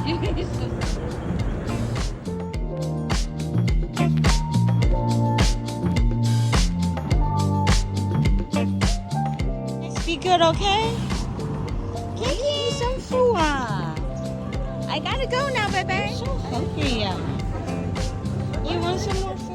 Be good, okay? Can you eat some food? I gotta go now, baby. I'm so hungry. You want some more food?